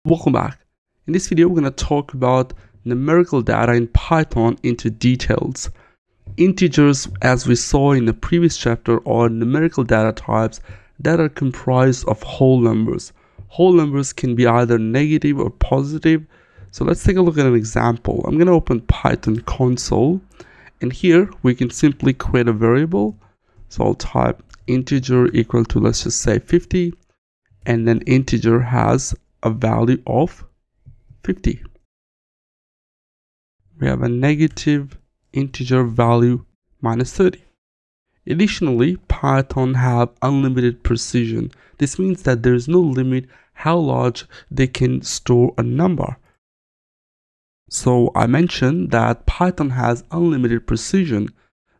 Welcome back. In this video, we're going to talk about numerical data in Python into details. Integers, as we saw in the previous chapter, are numerical data types that are comprised of whole numbers. Whole numbers can be either negative or positive. So let's take a look at an example. I'm going to open Python console, and here we can simply create a variable. So I'll type integer equal to, let's just say 50, and then integer has a value of 50. We have a negative integer value minus 30. Additionally, Python have unlimited precision. This means that there is no limit how large they can store a number. So I mentioned that Python has unlimited precision,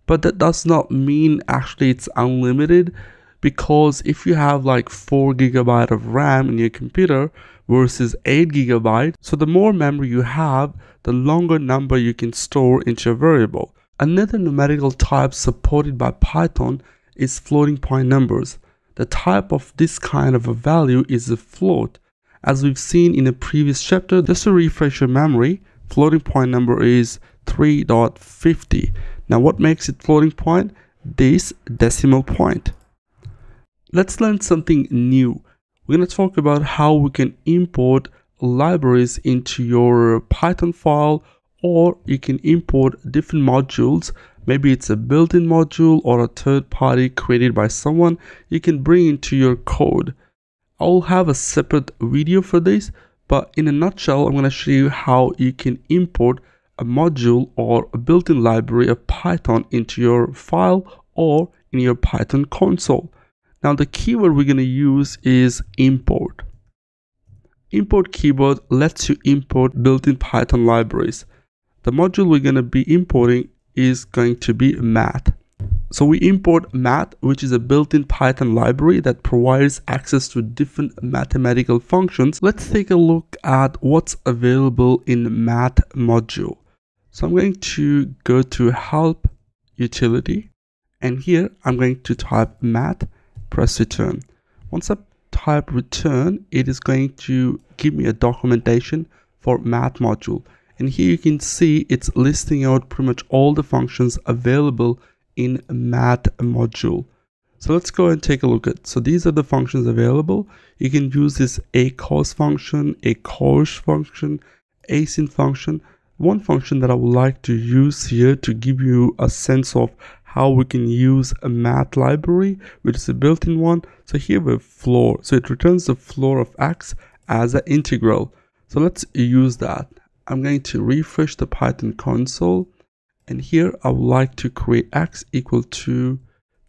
but that does not mean actually it's unlimited, because if you have like 4 GB of RAM in your computer versus 8 GB, so the more memory you have, the longer number you can store into a variable. Another numerical type supported by Python is floating point numbers. The type of this kind of a value is a float. As we've seen in a previous chapter, just to refresh your memory, floating point number is 3.50. Now what makes it floating point? This decimal point. Let's learn something new. We're going to talk about how we can import libraries into your Python file, or you can import different modules. Maybe it's a built-in module or a third party created by someone you can bring into your code. I'll have a separate video for this, but in a nutshell, I'm going to show you how you can import a module or a built-in library of Python into your file or in your Python console. Now the keyword we're going to use is import. Import keyword lets you import built-in Python libraries. The module we're going to be importing is going to be math. So we import math, which is a built-in Python library that provides access to different mathematical functions. Let's take a look at what's available in math module. So I'm going to go to help utility, and here I'm going to type math, press return. Once I type return, it is going to give me a documentation for math module, and here you can see it's listing out pretty much all the functions available in math module. So let's go and take a look at. So these are the functions available. You can use this acos function, a cosh function, async function. One function that I would like to use here to give you a sense of how we can use a math library, which is a built-in one. So here we have floor. So it returns the floor of x as an integral. So let's use that. I'm going to refresh the Python console, and here I would like to create x equal to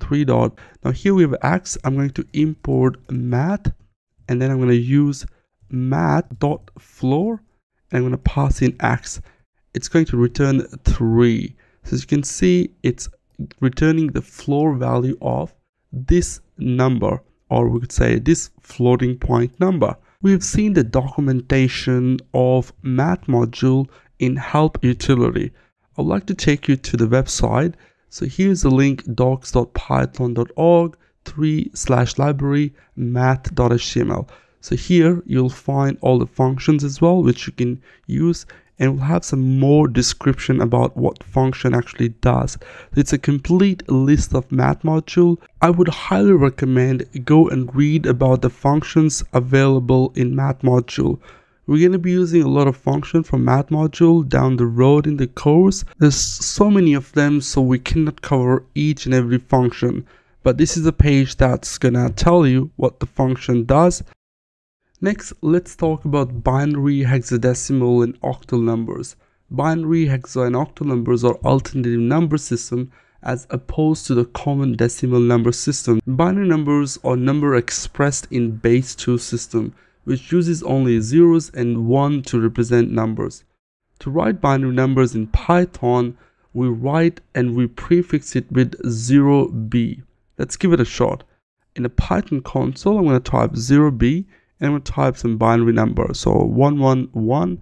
3 dot. Now here we have x. I'm going to import math, and then I'm going to use math.floor, and I'm going to pass in x. It's going to return 3. So as you can see, it's returning the floor value of this number, or we could say this floating point number. We've seen the documentation of math module in help utility. I'd like to take you to the website. So here's the link, docs.python.org/library math.html. So here you'll find all the functions as well, which you can use, and we'll have some more description about what function actually does. It's a complete list of math module. I would highly recommend go and read about the functions available in math module. We're going to be using a lot of functions from math module down the road in the course. There's so many of them, so we cannot cover each and every function, but this is a page that's gonna tell you what the function does. Next, let's talk about binary, hexadecimal, and octal numbers. Binary, hexa, and octal numbers are alternative number system as opposed to the common decimal number system. Binary numbers are number expressed in base 2 system, which uses only zeros and 1 to represent numbers. To write binary numbers in Python, we write and we prefix it with 0b. Let's give it a shot. In the Python console, I'm going to type 0b, and I'm going to type some binary number. So 111,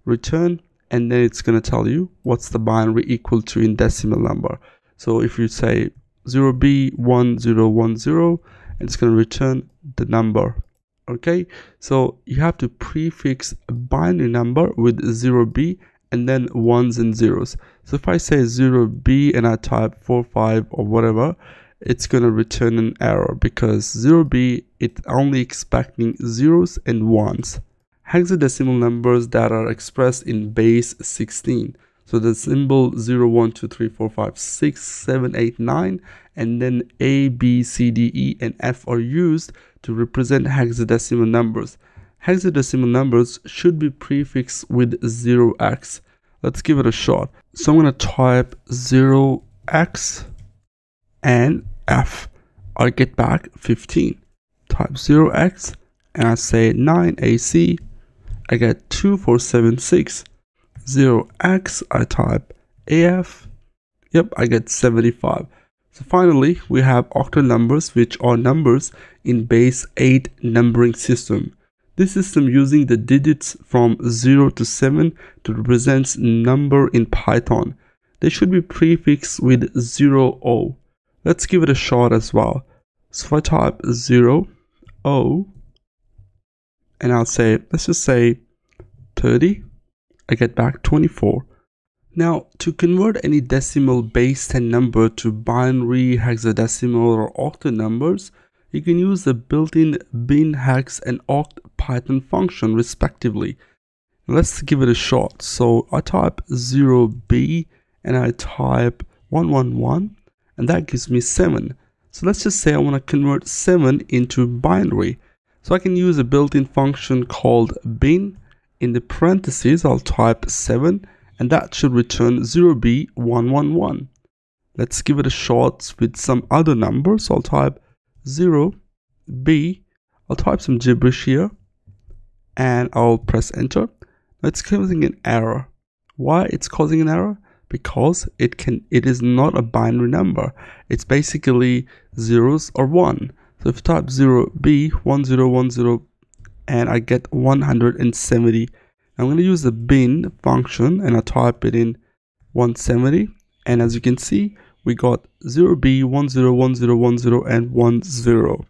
return, and then it's going to tell you what's the binary equal to in decimal number. So if you say 0b1010, and it's going to return the number. Okay, so you have to prefix a binary number with 0b and then ones and zeros. So if I say 0b and I type 45 or whatever, it's going to return an error because 0b, it's only expecting zeros and ones. Hexadecimal numbers that are expressed in base 16. So the symbol 0, 1, 2, 3, 4, 5, 6, 7, 8, 9, and then A, B, C, D, E, and F are used to represent hexadecimal numbers. Hexadecimal numbers should be prefixed with 0x. Let's give it a shot. So I'm going to type 0x and F. I get back 15. Type 0x and I say 9AC. I get 2476. 0x, I type AF. Yep, I get 75. So finally, we have octal numbers, which are numbers in base 8 numbering system. This system using the digits from 0 to 7 to represent number in Python. They should be prefixed with 0O. Let's give it a shot as well. So if I type 0O and I'll say, let's just say 30, I get back 24. Now, to convert any decimal base 10 number to binary, hexadecimal, or octal numbers, you can use the built-in bin, hex, and oct Python function respectively. Let's give it a shot. So I type 0b and I type 111 and that gives me 7. So let's just say I want to convert 7 into binary. So I can use a built-in function called bin. In the parentheses, I'll type 7 and that should return 0b111. Let's give it a shot with some other numbers. So I'll type 0b, I'll type some gibberish here and I'll press enter. Now it's causing an error. Why it's causing an error? Because it is not a binary number. It's basically zeros or 1. So if I type 0b1010 and I get 170. I'm going to use the bin function and I type it in 170, and as you can see we got 0b101010 and 10.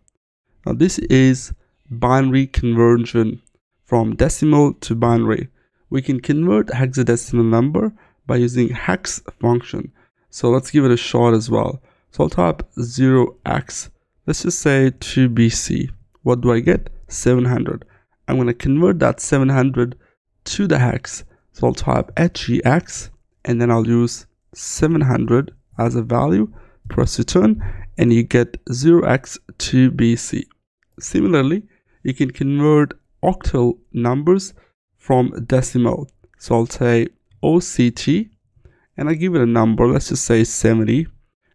Now this is binary conversion from decimal to binary. We can convert hexadecimal number by using hex function. So let's give it a shot as well. So I'll type 0x, let's just say 2bc. What do I get? 700. I'm going to convert that 700 to the hex. So I'll type hex and then I'll use 700 as a value, press return, and you get 0x to BC. Similarly, you can convert octal numbers from decimal. So I'll say OCT and I give it a number, let's just say 70,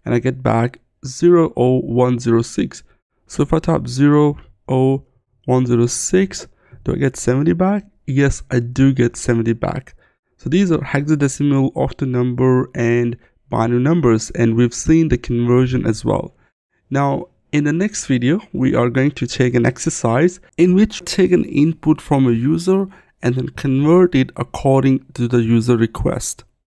and I get back 00106. So if I type 00106, do I get 70 back? Yes, I do get 70 back. So these are hexadecimal, octal number, and binary numbers, and we've seen the conversion as well. Now, in the next video, we are going to take an exercise in which we take an input from a user and then convert it according to the user request.